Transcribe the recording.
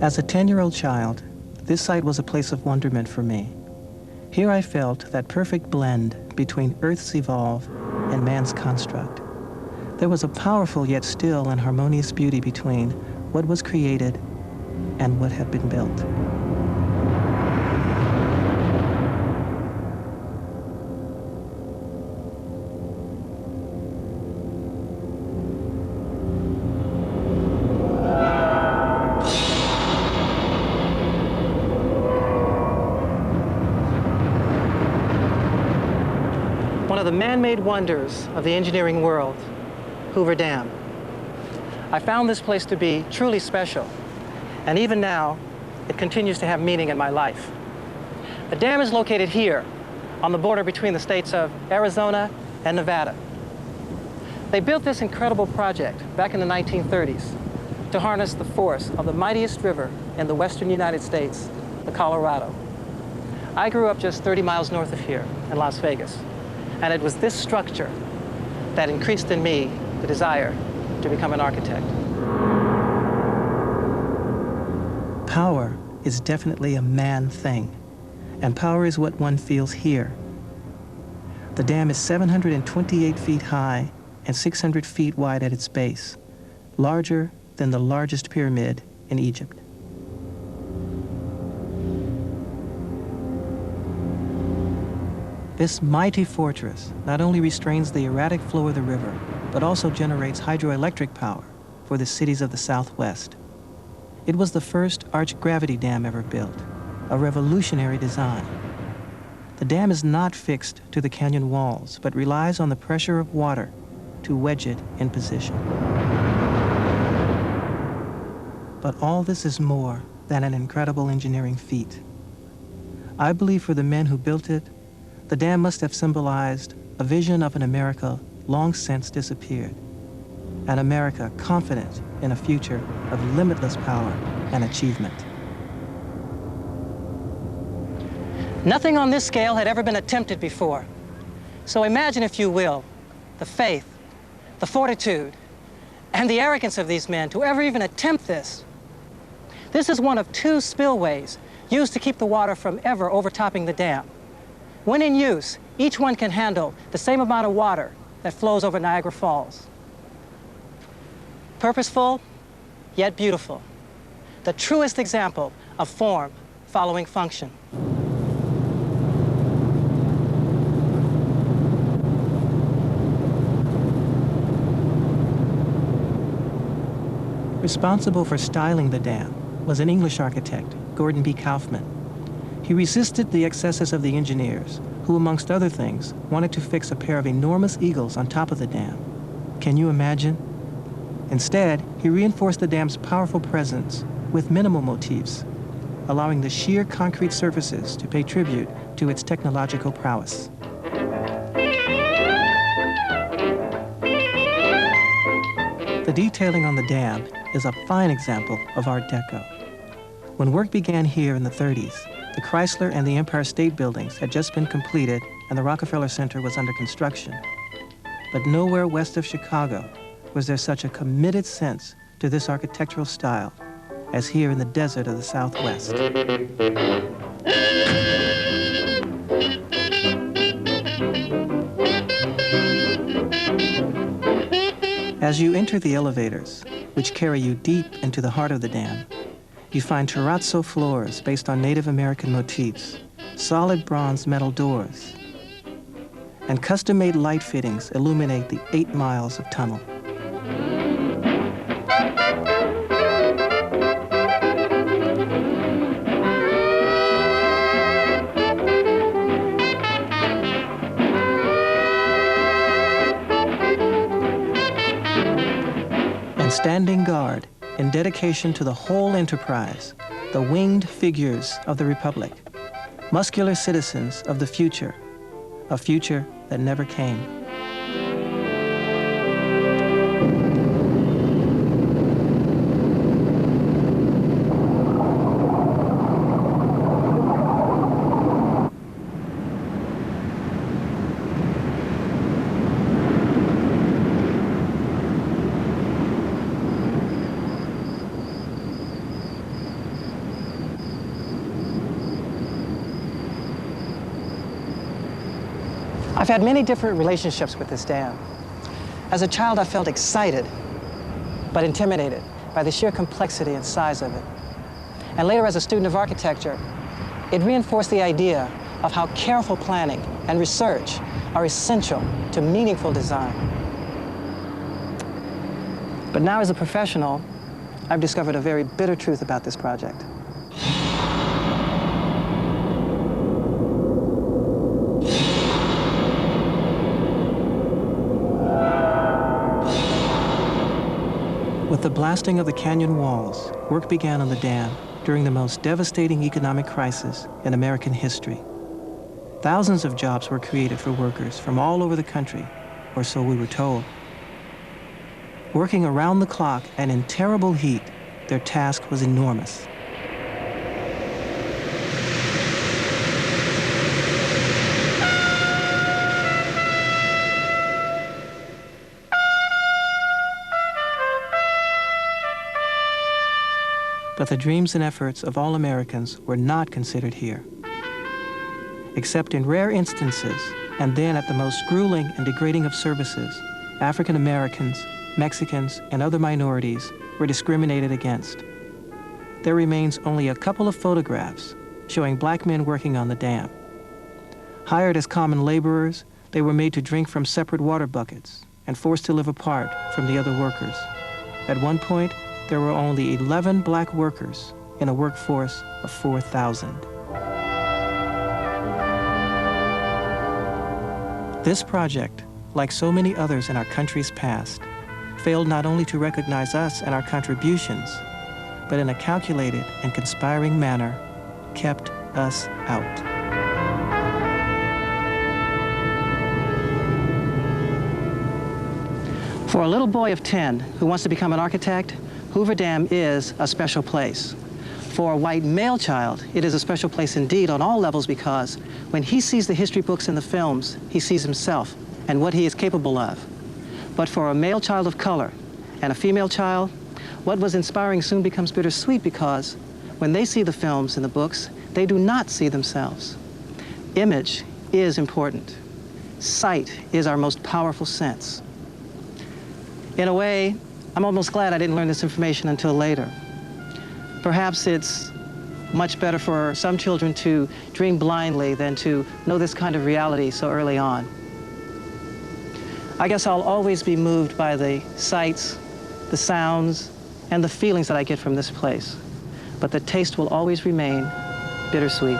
As a 10-year-old child, this site was a place of wonderment for me. Here I felt that perfect blend between Earth's evolve and man's construct. There was a powerful yet still and harmonious beauty between what was created and what had been built. One of the man-made wonders of the engineering world, Hoover Dam. I found this place to be truly special, and even now, it continues to have meaning in my life. The dam is located here, on the border between the states of Arizona and Nevada. They built this incredible project back in the 1930s to harness the force of the mightiest river in the western United States, the Colorado. I grew up just 30 miles north of here in Las Vegas. And it was this structure that increased in me the desire to become an architect. Power is definitely a man thing, and power is what one feels here. The dam is 728 feet high and 600 feet wide at its base, larger than the largest pyramid in Egypt. This mighty fortress not only restrains the erratic flow of the river, but also generates hydroelectric power for the cities of the Southwest. It was the first arch-gravity dam ever built, a revolutionary design. The dam is not fixed to the canyon walls, but relies on the pressure of water to wedge it in position. But all this is more than an incredible engineering feat. I believe for the men who built it, the dam must have symbolized a vision of an America long since disappeared, an America confident in a future of limitless power and achievement. Nothing on this scale had ever been attempted before. So imagine, if you will, the faith, the fortitude, and the arrogance of these men to ever even attempt this. This is one of 2 spillways used to keep the water from ever overtopping the dam. When in use, each one can handle the same amount of water that flows over Niagara Falls. Purposeful, yet beautiful. The truest example of form following function. Responsible for styling the dam was an English architect, Gordon B. Kaufman. He resisted the excesses of the engineers, who, amongst other things, wanted to fix a pair of enormous eagles on top of the dam. Can you imagine? Instead, he reinforced the dam's powerful presence with minimal motifs, allowing the sheer concrete surfaces to pay tribute to its technological prowess. The detailing on the dam is a fine example of Art Deco. When work began here in the 30s, the Chrysler and the Empire State Buildings had just been completed and the Rockefeller Center was under construction. But nowhere west of Chicago was there such a committed sense to this architectural style as here in the desert of the Southwest. As you enter the elevators, which carry you deep into the heart of the dam, you find terrazzo floors based on Native American motifs, solid bronze metal doors, and custom-made light fittings illuminate the 8 miles of tunnel. And standing guard, in dedication to the whole enterprise, the winged figures of the Republic, muscular citizens of the future, a future that never came. I've had many different relationships with this dam. As a child, I felt excited, but intimidated by the sheer complexity and size of it. And later, as a student of architecture, it reinforced the idea of how careful planning and research are essential to meaningful design. But now, as a professional, I've discovered a very bitter truth about this project. With the blasting of the canyon walls, work began on the dam during the most devastating economic crisis in American history. Thousands of jobs were created for workers from all over the country, or so we were told. Working around the clock and in terrible heat, their task was enormous. But the dreams and efforts of all Americans were not considered here. Except in rare instances, and then at the most grueling and degrading of services, African Americans, Mexicans, and other minorities were discriminated against. There remains only a couple of photographs showing black men working on the dam. Hired as common laborers, they were made to drink from separate water buckets and forced to live apart from the other workers. At one point, there were only 11 black workers in a workforce of 4,000. This project, like so many others in our country's past, failed not only to recognize us and our contributions, but in a calculated and conspiring manner, kept us out. For a little boy of 10 who wants to become an architect, Hoover Dam is a special place. For a white male child, it is a special place indeed on all levels because when he sees the history books and the films, he sees himself and what he is capable of. But for a male child of color and a female child, what was inspiring soon becomes bittersweet because when they see the films and the books, they do not see themselves. Image is important. Sight is our most powerful sense. In a way, I'm almost glad I didn't learn this information until later. Perhaps it's much better for some children to dream blindly than to know this kind of reality so early on. I guess I'll always be moved by the sights, the sounds, and the feelings that I get from this place. But the taste will always remain bittersweet.